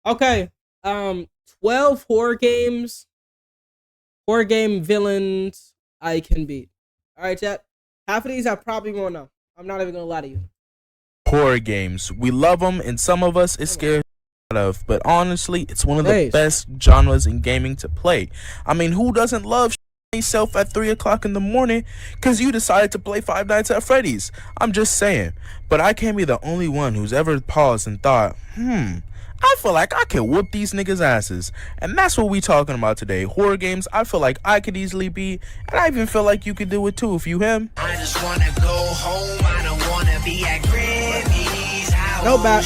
Okay. 12 horror game villains I can beat. All right, chat. Half of these I probably won't know. I'm not even gonna lie to you. Horror games. We love them, and some of us is scared of, but honestly, it's one of the best genres in gaming to play. I mean, who doesn't love yourself at 3 o'clock in the morning because you decided to play Five Nights at Freddy's? I'm just saying. But I can't be the only one who's ever paused and thought, I feel like I can whoop these niggas' asses. And that's what we talking about today. Horror games I feel like I could easily beat, and I even feel like you could do it too if you him. I just wanna go home. I don't wanna be at Granny's house. No back.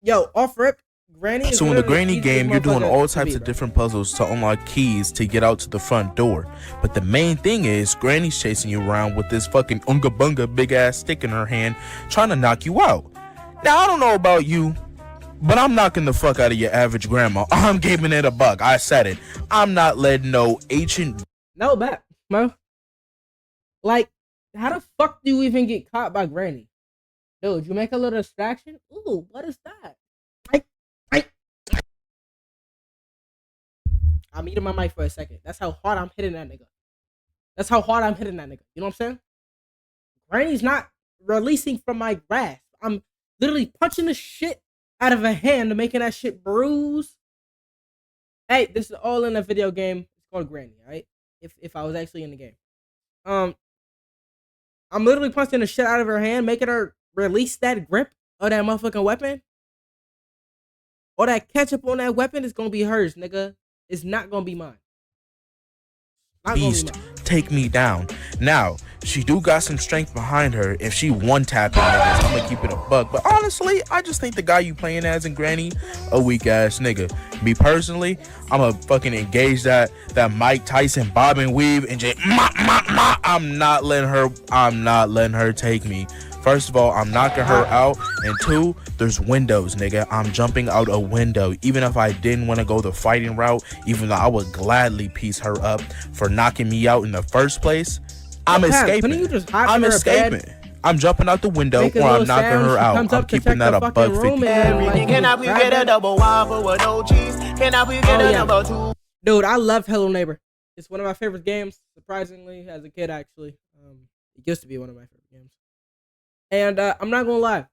Yo, off rip. Granny. So in the Granny game, you're doing all types of different puzzles to unlock keys to get out to the front door. But the main thing is, Granny's chasing you around with this fucking unga bunga big ass stick in her hand, trying to knock you out. Now, I don't know about you, but I'm knocking the fuck out of your average grandma. I'm giving it a buck. I said it. I'm not letting no ancient... No back, bro. Like, how the fuck do you even get caught by Granny? Dude, you make a little distraction? Ooh, what is that? I'm muting my mic for a second. That's how hard I'm hitting that nigga. You know what I'm saying? Granny's not releasing from my grasp. I'm literally punching the shit out of a hand and making that shit bruise. Hey, this is all in a video game. It's called Granny, right? If I was actually in the game. I'm literally punching the shit out of her hand, making her release that grip of that motherfucking weapon. All that ketchup on that weapon is gonna be hers, nigga. It's not gonna be mine. Beast, take me down. Now, she do got some strength behind her. If she one-tapping niggas, I'm gonna keep it a buck. But honestly, I just think the guy you playing as in Granny, a weak-ass nigga. Me personally, I'm gonna fucking engage that Mike Tyson bob and weave and just I'm not letting her take me. First of all, I'm knocking her out, and two, there's windows, nigga. I'm jumping out a window. Even if I didn't want to go the fighting route, even though I would gladly piece her up for knocking me out in the first place, I'm escaping. I'm escaping. I'm jumping out the window or I'm knocking her out. I'm keeping that a buck 50. Can I get a double waffle with no cheese? Can I get a number two? Dude, I love Hello Neighbor. It's one of my favorite games, surprisingly, as a kid, actually. It used to be one of my favorite games. And I'm not gonna lie,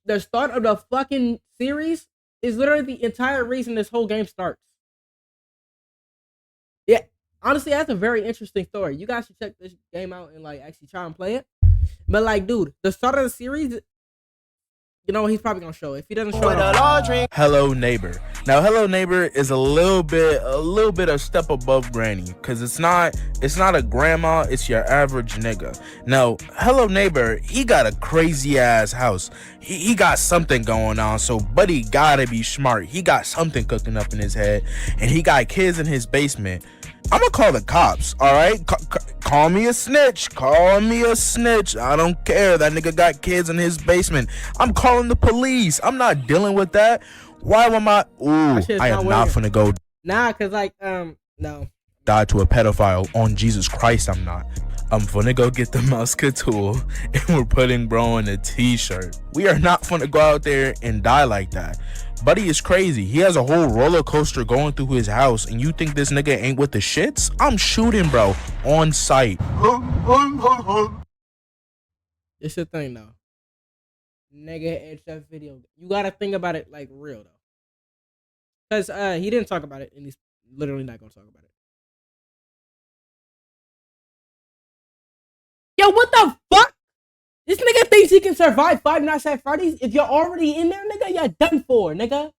the start of the fucking series is literally the entire reason this whole game starts. Yeah, honestly, that's a very interesting story. You guys should check this game out and like actually try and play it. But like, dude, the start of the series, you know, he's probably gonna show it. If he doesn't show it, Hello Neighbor. Now, Hello Neighbor is a little bit a step above Granny, because it's not a grandma, it's your average nigga. Now, Hello Neighbor, he got a crazy ass house. He got something going on, so buddy gotta be smart. He got something cooking up in his head, and he got kids in his basement. I'm gonna call the cops, all right? Call me a snitch. Call me a snitch. I don't care. That nigga got kids in his basement. I'm calling the police. I'm not dealing with that. Why am I? Ooh, I am not finna go. Nah, cause like, no. Die to a pedophile on Jesus Christ. I'm not. I'm finna go get the Muscatel and we're putting bro in a t-shirt. We are not finna go out there and die like that. Buddy is crazy. He has a whole roller coaster going through his house, and you think this nigga ain't with the shits? I'm shooting, bro, on sight. It's the thing, though. Nigga, HF video. You gotta think about it like real, though. Because he didn't talk about it, and he's literally not gonna talk about it. Yo, what the fuck? This nigga thinks he can survive Five Nights at Freddy's. If you're already in there, nigga, you're done for, nigga.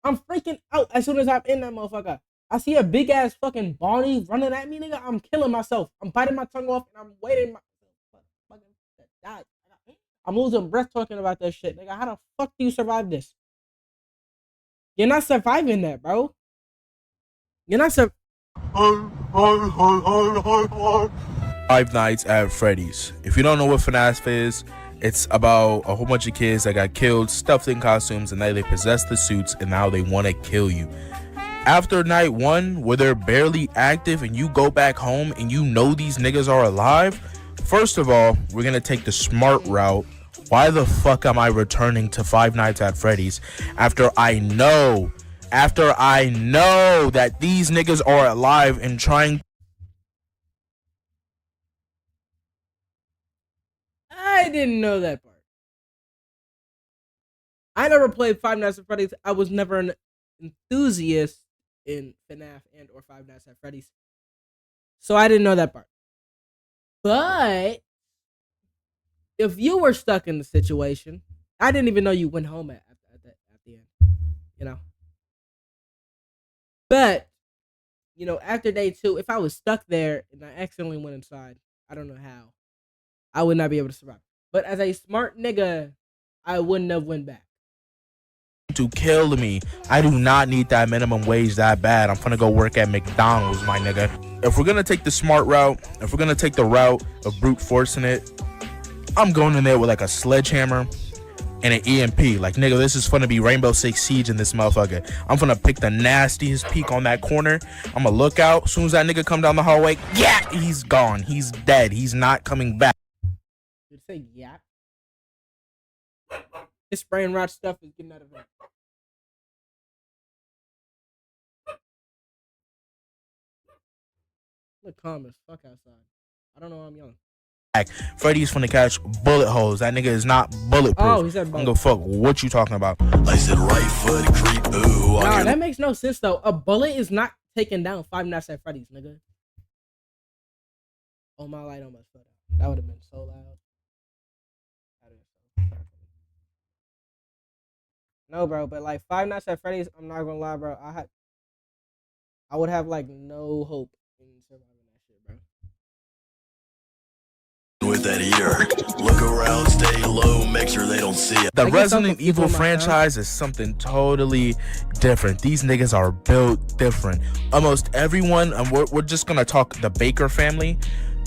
I'm freaking out as soon as I'm in that motherfucker. I see a big ass fucking Bonnie running at me, nigga. I'm killing myself. I'm biting my tongue off and I'm waiting fucking to die. I'm losing breath talking about that shit, nigga. How the fuck do you survive this? You're not surviving that, bro. You're not Five Nights at Freddy's. If you don't know what FNAF is, it's about a whole bunch of kids that got killed, stuffed in costumes, and now they possess the suits, and now they want to kill you. After night one, where they're barely active, and you go back home, and you know these niggas are alive, first of all, we're going to take the smart route Why the fuck am I returning to Five Nights at Freddy's after I know that these niggas are alive and trying? I didn't know that part. I never played Five Nights at Freddy's. I was never an enthusiast in FNAF and or Five Nights at Freddy's. So I didn't know that part. But if you were stuck in the situation, I didn't even know you went home at the end. You know. But, you know, after day 2, if I was stuck there and I accidentally went inside, I don't know how, I would not be able to survive. But as a smart nigga, I wouldn't have went back. To kill me. I do not need that minimum wage that bad. I'm gonna go work at McDonald's, my nigga. If we're gonna take the smart route, if we're gonna take the route of brute forcing it, I'm going in there with like a sledgehammer and an EMP. Like, nigga, this is gonna be Rainbow Six Siege in this motherfucker. I'm gonna pick the nastiest peak on that corner. I'm gonna look out. As soon as that nigga come down the hallway, yeah, he's gone. He's dead. He's not coming back. Did you say yeah? This brain rot stuff is getting out of hand. Look calm as fuck outside. I don't know why I'm yelling. Freddy's finna catch bullet holes. That nigga is not bulletproof. Oh, he said bullet. I'm gonna fuck. What you talking about? I said right foot creep. Ooh, Nah, that makes no sense though. A bullet is not taking down Five Nights at Freddy's, nigga. Oh, my light almost fell out. That would have been so loud. No, bro, but like Five Nights at Freddy's, I'm not gonna lie, bro. I would have like no hope in surviving that shit, bro. with that ear. Look around, stay low, make sure they don't see it. The Resident Evil franchise is something totally different. These niggas are built different. Almost everyone, and we're just gonna talk the Baker family.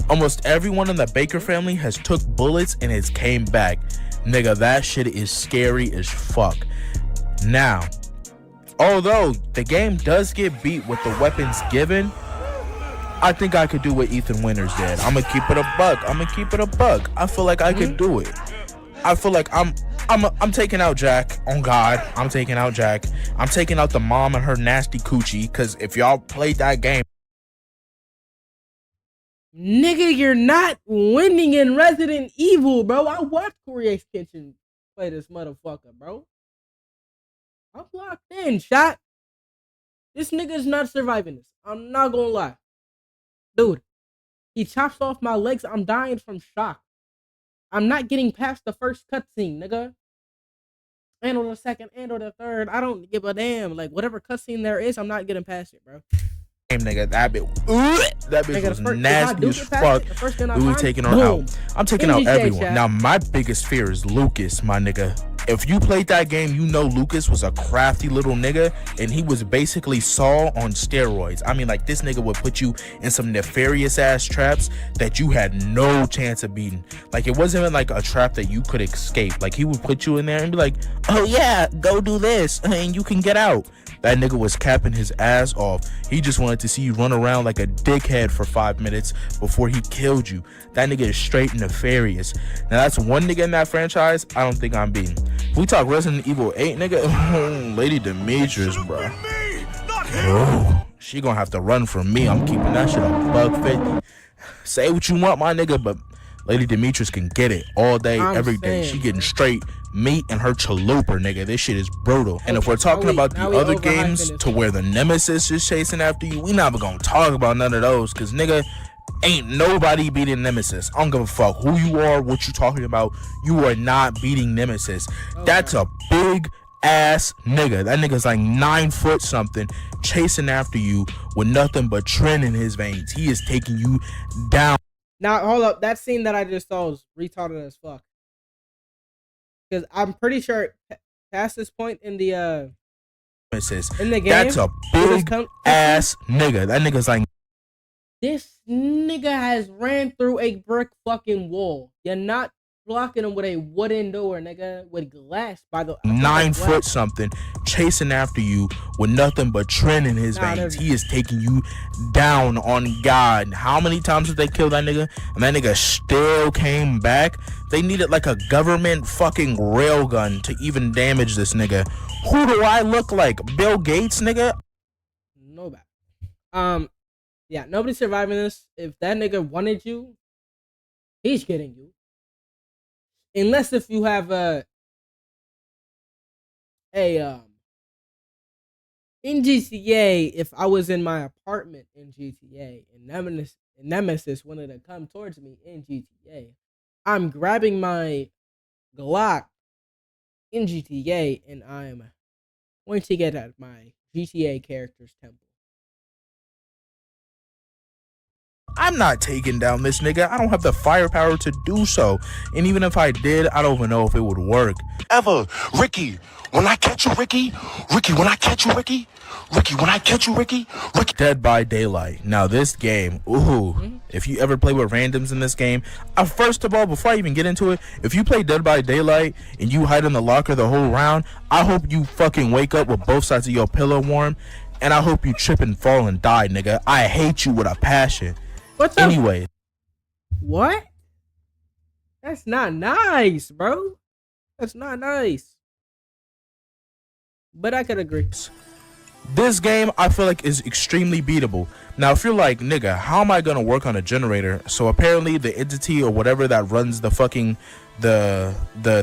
Almost everyone in the Baker family has took bullets and it's came back. Nigga, that shit is scary as fuck. Now, although the game does get beat with the weapons given, I think I could do what Ethan Winters did. I'm gonna keep it a buck. I feel like I could do it. I feel like I'm taking out Jack. On God, I'm taking out Jack. I'm taking out the mom and her nasty coochie. Cause if y'all played that game, nigga, you're not winning in Resident Evil, bro. I watched Korea's Kitchen play this motherfucker, bro. I'm locked in, shot. This nigga's not surviving this. I'm not gonna lie. Dude, he chops off my legs. I'm dying from shock. I'm not getting past the first cutscene, nigga. And or the second, and or the third. I don't give a damn. Like, whatever cutscene there is, I'm not getting past it, bro. nigga, that bitch was nasty as fuck. We taking her out. I'm taking out everyone. Now, my biggest fear is Lucas, my nigga. If you played that game, you know Lucas was a crafty little nigga, and he was basically Saul on steroids. I mean, like, this nigga would put you in some nefarious ass traps that you had no chance of beating. Like, it wasn't even like a trap that you could escape. Like, he would put you in there and be like, oh yeah, go do this and you can get out. That nigga was capping his ass off. He just wanted to see you run around like a dickhead for 5 minutes before he killed you. That nigga is straight nefarious. Now, that's one nigga in that franchise I don't think I'm beating. If we talk Resident Evil 8, nigga, Lady Demetrius, bro. Oh, she gonna have to run from me. I'm keeping that shit on $1.50. Say what you want, my nigga, but Lady Demetrius can get it all day, every day. She getting straight meat and her chalupa, nigga. This shit is brutal. And if we're talking about the other games to where the nemesis is chasing after you, we never gonna talk about none of those, because nigga, ain't nobody beating Nemesis. I don't give a fuck who you are, what you talking about. You are not beating Nemesis. That's a big ass nigga. That nigga's like 9 foot something, chasing after you with nothing but tren in his veins. He is taking you down. Now, hold up. That scene that I just saw was retarded as fuck. Because I'm pretty sure past this point in the game, that's a big ass nigga. That nigga's like, this nigga has ran through a brick fucking wall. You're not blocking him with a wooden door, nigga, with glass by the 9 foot something, chasing after you with nothing but trend in his veins. He is taking you down on God. How many times did they kill that nigga? And that nigga still came back. They needed like a government fucking railgun to even damage this nigga. Who do I look like? Bill Gates, nigga? Nobody. Yeah, nobody's surviving this. If that nigga wanted you, he's getting you. Unless if you have in GTA, if I was in my apartment in GTA and Nemesis wanted to come towards me in GTA, I'm grabbing my Glock in GTA and I'm going to get at my GTA character's temple. I'm not taking down this nigga. I don't have the firepower to do so. And even if I did, I don't even know if it would work. Ever. Ricky, when I catch you, Ricky. Ricky, when I catch you, Ricky. Ricky, when I catch you, Ricky. Ricky. Dead by Daylight. Now this game, if you ever play with randoms in this game, first of all, before I even get into it, if you play Dead by Daylight and you hide in the locker the whole round, I hope you fucking wake up with both sides of your pillow warm, and I hope you trip and fall and die, nigga. I hate you with a passion. What's up? Anyway. What? That's not nice, bro. That's not nice. But I could agree. This game, I feel like, is extremely beatable. Now, if you're like, nigga, how am I gonna work on a generator? So apparently the entity or whatever that runs the fucking the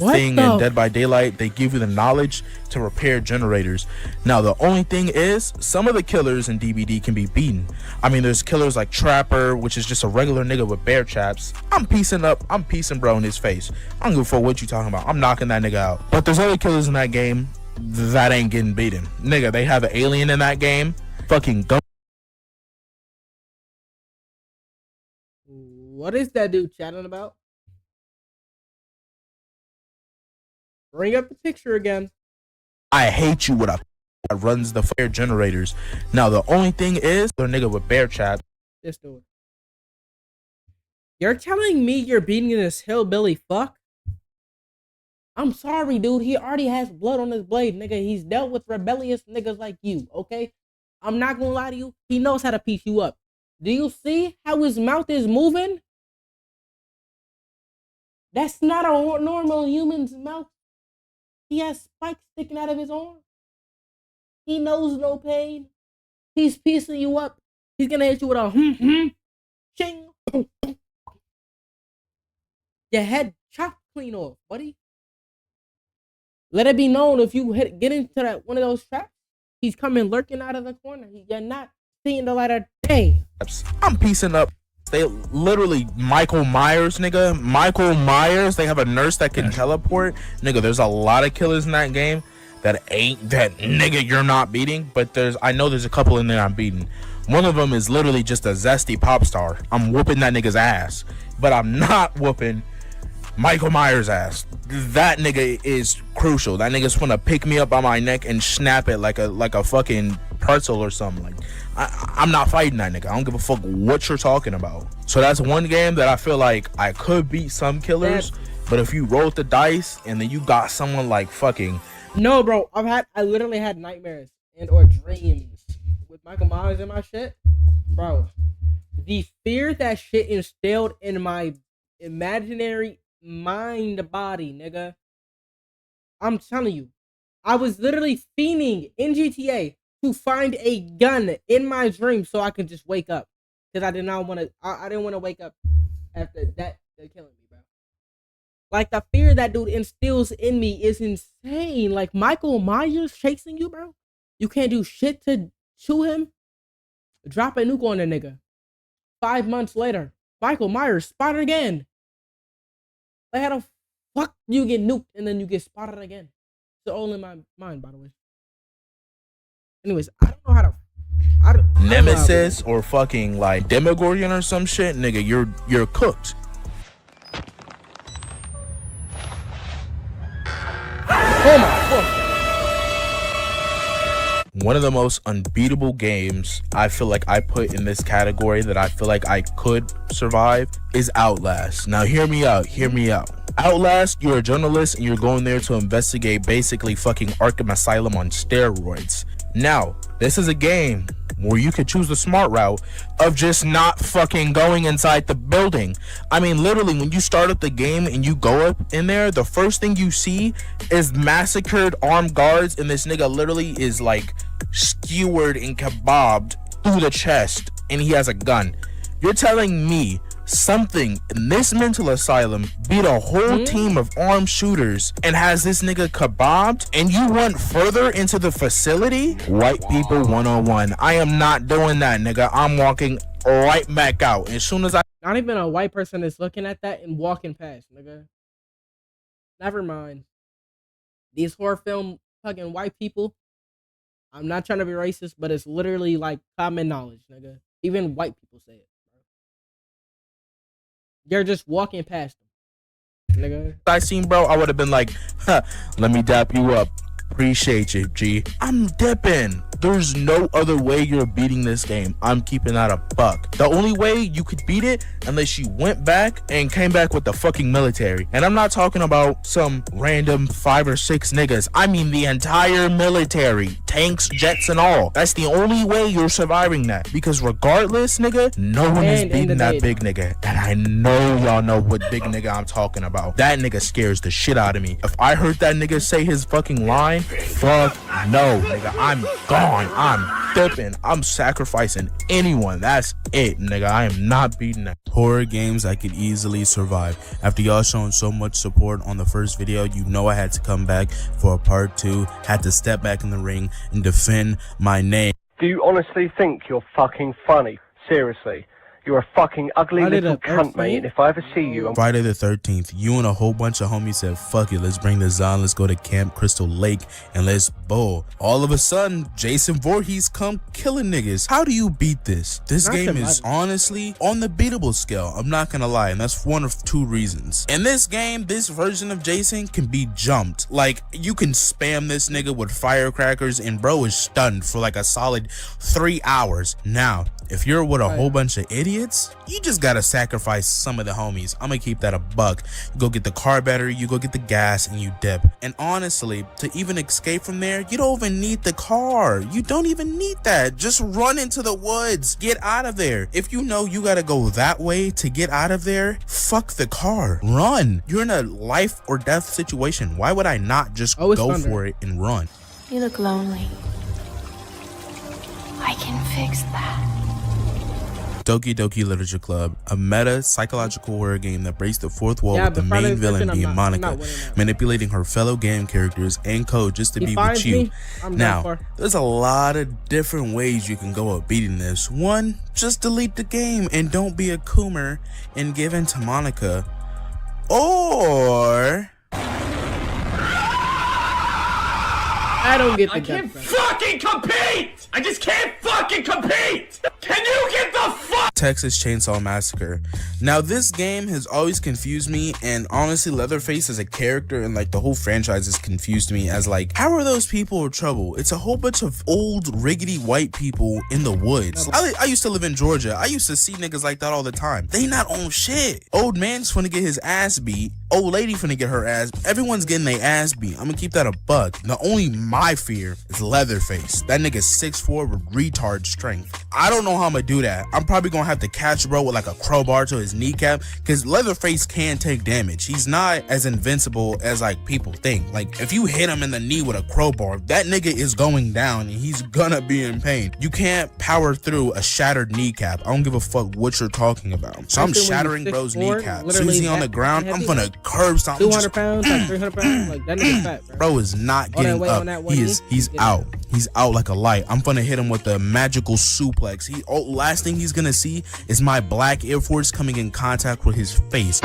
thing in Dead by Daylight, they give you the knowledge to repair generators. Now, the only thing is, some of the killers in DBD can be beaten. I mean, there's killers like Trapper, which is just a regular nigga with bear chaps. I'm piecing bro in his face. I don't give a fuck what you talking about. I'm knocking that nigga out. But there's other killers in that game that ain't getting beaten. Nigga, they have an alien in that game. Fucking go. What is that dude chatting about? Bring up the picture again. I hate you with a that runs the fire generators. Now, the only thing is, the nigga with bear chat. Just do it. You're telling me you're beating this hillbilly fuck? I'm sorry, dude. He already has blood on his blade, nigga. He's dealt with rebellious niggas like you, okay? I'm not gonna lie to you. He knows how to piece you up. Do you see how his mouth is moving? That's not a normal human's mouth. He has spikes sticking out of his arm. He knows no pain. He's piecing you up. He's gonna hit you with a ching. Your head chopped clean off, buddy. Let it be known if you get into that one of those traps, he's coming lurking out of the corner. You're not seeing the light of day. I'm piecing up. They literally Michael Myers, nigga. Michael Myers. They have a nurse that can teleport, nigga. There's a lot of killers in that game that ain't that nigga you're not beating. But I know there's a couple in there I'm beating. One of them is literally just a zesty pop star. I'm whooping that nigga's ass, but I'm not whooping Michael Myers' ass. That nigga is crucial. That nigga's gonna pick me up by my neck and snap it like a fucking pretzel or something. Like I'm not fighting that nigga. I don't give a fuck what you're talking about. So that's one game that I feel like I could beat some killers, but if you roll the dice and then you got someone like fucking no, bro. I literally had nightmares and or dreams with Michael Myers and my shit, bro. The fear that shit instilled in my imaginary mind body, nigga. I'm telling you, I was literally fiending in GTA to find a gun in my dream so I could just wake up, because I did not want to. I didn't want to wake up after that. They're killing me, bro. Like the fear that dude instills in me is insane. Like Michael Myers chasing you, bro. You can't do shit to chew him. Drop a nuke on a nigga. 5 months later, Michael Myers spotted again. Like how the fuck you get nuked and then you get spotted again? It's all in my mind, by the way. Anyways, I don't know how to. Nemesis or fucking like Demogorgon or some shit, nigga. You're cooked. Oh my fuck. One of the most unbeatable games I feel like I put in this category that I feel like I could survive is Outlast. Now hear me out. Outlast, you're a journalist and you're going there to investigate basically fucking Arkham Asylum on steroids. Now, this is a game where you could choose the smart route of just not fucking going inside the building. I mean, literally, when you start up the game and you go up in there, the first thing you see is massacred armed guards, and this nigga literally is like skewered and kebabbed through the chest, and he has a gun. You're telling me something in this mental asylum beat a whole team of armed shooters and has this nigga kebabbed, and you went further into the facility? White people 101. I am not doing that, nigga. I'm walking right back out as soon as I... Not even a white person is looking at that and walking past, nigga. Never mind. These horror film fucking white people, I'm not trying to be racist, but it's literally like common knowledge, nigga. Even white people say it. You're just walking past them, nigga. I seen, bro, I would have been like, huh, let me dap you up. Appreciate you, G. I'm dipping. There's no other way you're beating this game. I'm keeping that a buck. The only way you could beat it unless you went back and came back with the fucking military. And I'm not talking about some random 5 or 6 niggas. I mean the entire military. Tanks, jets, and all. That's the only way you're surviving that. Because regardless, nigga, no one is beating that big nigga. And I know y'all know what big nigga I'm talking about. That nigga scares the shit out of me. If I heard that nigga say his fucking line, fuck no, nigga. I'm gone. I'm dipping. I'm sacrificing anyone. That's it, nigga. I am not beating that. Horror games I could easily survive. After y'all showing so much support on the first video, you know I had to come back for a part 2. Had to step back in the ring and defend my name. Do you honestly think you're fucking funny? Seriously. You're a fucking ugly little cunt, mate. If I ever see you... Friday the 13th, you and a whole bunch of homies said, fuck it, let's bring this on. Let's go to Camp Crystal Lake and let's bowl. All of a sudden, Jason Voorhees come killing niggas. How do you beat this? This game is honestly on the beatable scale. I'm not gonna lie, and that's one of 2 reasons. In this game, this version of Jason can be jumped. Like, you can spam this nigga with firecrackers and bro is stunned for like a solid 3 hours. Now, if you're with a whole bunch of idiots, you just gotta sacrifice some of the homies. I'm gonna keep that a buck. You go get the car battery, you go get the gas, and you dip. And honestly, to even escape from there, you don't even need the car. You don't even need that. Just run into the woods. Get out of there. If you know you gotta go that way to get out of there, fuck the car. Run. You're in a life or death situation. Why would I not just go for it and run? You look lonely. I can fix that. Doki Doki Literature Club, a meta psychological horror game that breaks the 4th wall with the main villain being Monica, manipulating her fellow game characters and code just to be with you. Now, there's a lot of different ways you can go about beating this. One, just delete the game and don't be a coomer and give in to Monica. Or... I don't get the I can't fucking compete! I just can't fucking compete! Can you get the fuck? Texas Chainsaw Massacre. Now, this game has always confused me, and honestly, Leatherface as a character and like the whole franchise has confused me as like, how are those people in trouble? It's a whole bunch of old riggedy white people in the woods. I used to live in Georgia. I used to see niggas like that all the time. They not on shit. Old man's finna get his ass beat. Old lady finna get her ass. Everyone's getting their ass beat. I'm gonna keep that a buck. The only my fear is Leatherface. That nigga's 6'4" with retard strength. I don't know how I'm gonna do that. I'm probably gonna have to catch bro with like a crowbar to his kneecap, because Leatherface can take damage. He's not as invincible as like people think. Like, if you hit him in the knee with a crowbar, that nigga is going down and he's gonna be in pain. You can't power through a shattered kneecap. I don't give a fuck what you're talking about. So I'm shattering bro's kneecap. As soon as he on the ground, I'm gonna curb something. 200 pounds, like 300 pounds, like that nigga's fat, bro. Bro is not getting up. He's out. He's out like a light. I'm gonna hit him with a magical suplex. Last thing he's gonna see is my black Air Force coming in contact with his face.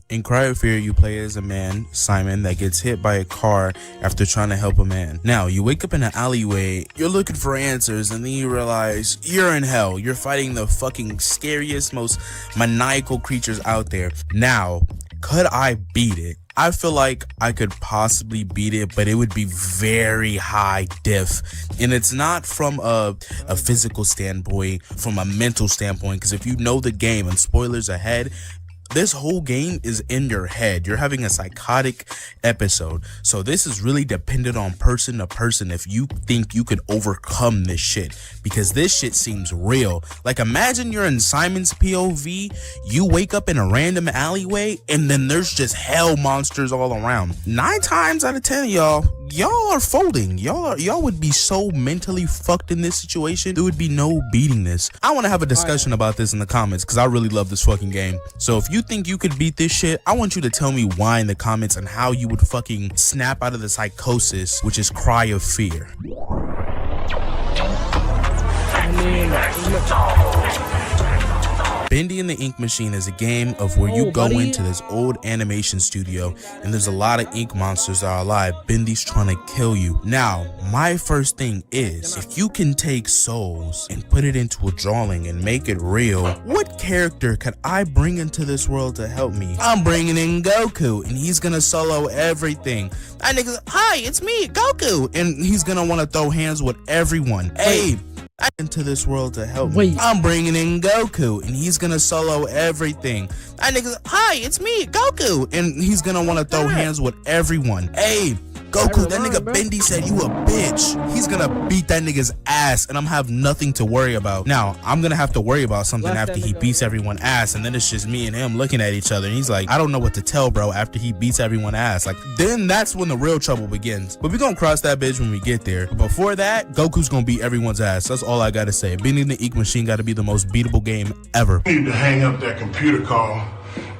In Cry of Fear, you play as a man, Simon, that gets hit by a car after trying to help a man. Now, you wake up in an alleyway, you're looking for answers, and then you realize you're in hell. You're fighting the fucking scariest, most maniacal creatures out there. Now, could I beat it? I feel like I could possibly beat it, but it would be very high diff. And it's not from a physical standpoint, from a mental standpoint, because if you know the game, and spoilers ahead, this whole game is in your head. You're having a psychotic episode. So this is really dependent on person to person if you think you can overcome this shit, because this shit seems real. Like, imagine you're in Simon's POV, you wake up in a random alleyway, and then there's just hell monsters all around. 9 times out of 10 y'all are folding. Y'all would be so mentally fucked in this situation. There would be no beating this. I want to have a discussion about this in the comments, because I really love this fucking game. So if you think you could beat this shit, I want you to tell me why in the comments and how you would fucking snap out of the psychosis, which is cry of fear. Bendy and the Ink Machine is a game of where you go into this old animation studio and there's a lot of ink monsters that are alive. Bendy's trying to kill you. Now, my first thing is, if you can take souls and put it into a drawing and make it real, what character could I bring into this world to help me? I'm bringing in Goku, and he's gonna solo everything. That nigga's, hi, it's me, Goku, and he's gonna want to throw hands with everyone. Hey, into this world to help me. I'm bringing in Goku, and he's gonna solo everything. That nigga's, hi, it's me, Goku, and he's gonna want to throw hands with everyone. Hey, Goku, that nigga Bendy said you a bitch. He's gonna beat that nigga's ass, and I'm have nothing to worry about. Now, I'm gonna have to worry about something after he beats everyone's ass, and then it's just me and him looking at each other, and he's like, I don't know what to tell, bro, after he beats everyone's ass. Like, then that's when the real trouble begins. But we gonna cross that bridge when we get there. But before that, Goku's gonna beat everyone's ass. That's all I gotta say. Bendy and the Ink Machine gotta be the most beatable game ever. You need to hang up that computer call.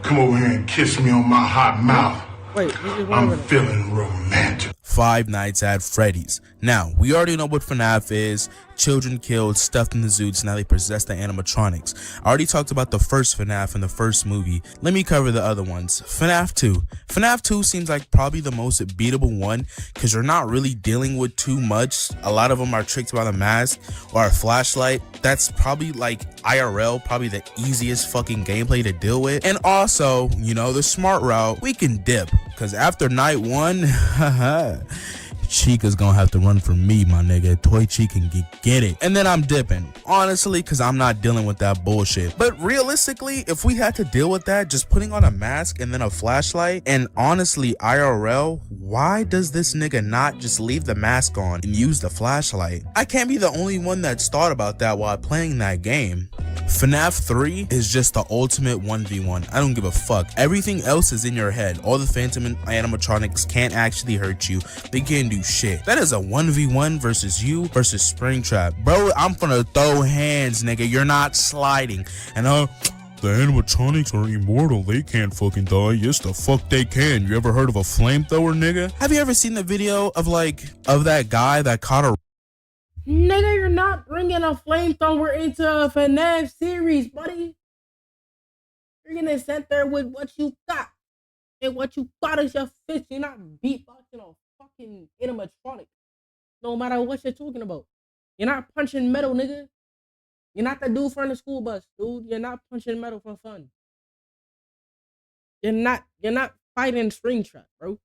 Come over here and kiss me on my hot mouth. I'm feeling romantic. Five Nights at Freddy's. Now, we already know what FNAF is. Children killed, stuffed in the zoos, now they possess the animatronics. I already talked about the first FNAF in the first movie. Let me cover the other ones. FNAF 2. FNAF 2 seems like probably the most beatable one, because you're not really dealing with too much. A lot of them are tricked by the mask or a flashlight. That's probably like IRL, probably the easiest fucking gameplay to deal with. And also, you know, the smart route, we can dip, because after night 1, haha, Chica's gonna have to run from me, my nigga. Toy Chica can get it. And then I'm dipping, honestly, because I'm not dealing with that bullshit. But realistically, if we had to deal with that, just putting on a mask and then a flashlight, and honestly, IRL, why does this nigga not just leave the mask on and use the flashlight? I can't be the only one that's thought about that while playing that game. FNAF 3 is just the ultimate 1v1. I don't give a fuck. Everything else is in your head. All the phantom animatronics can't actually hurt you. They can't do shit. That is a 1v1 versus you versus Springtrap. Bro, I'm gonna throw hands, nigga. You're not sliding. And the animatronics are immortal. They can't fucking die. Yes, the fuck they can. You ever heard of a flamethrower, nigga? Have you ever seen the video of that guy that caught a... Nigga, you're not bringing a flamethrower into a FNAF series, buddy. You're gonna sit there with what you got. And what you thought is your fist. You're not beatboxing a fucking animatronic. No matter what you're talking about. You're not punching metal, nigga. You're not the dude from the school bus, dude. You're not punching metal for fun. You're not fighting Springtrap, bro.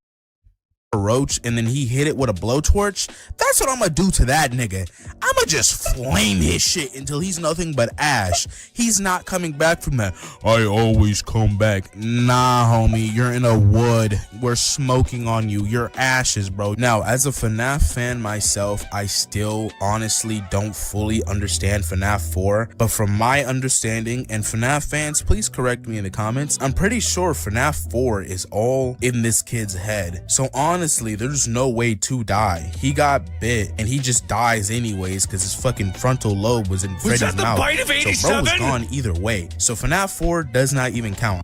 Roach, and then he hit it with a blowtorch. That's what I'm gonna do to that nigga. I'ma just flame his shit until he's nothing but ash. He's not coming back from that. I always come back. Nah, homie, you're in a wood. We're smoking on you. You're ashes, bro. Now, as a FNAF fan myself, I still honestly don't fully understand FNAF 4, but from my understanding, and FNAF fans, please correct me in the comments, I'm pretty sure FNAF 4 is all in this kid's head. So honestly, there's no way to die. He got bit and he just dies anyways because his fucking frontal lobe was in Freddy's mouth. So bro was gone either way. So FNAF 4 does not even count.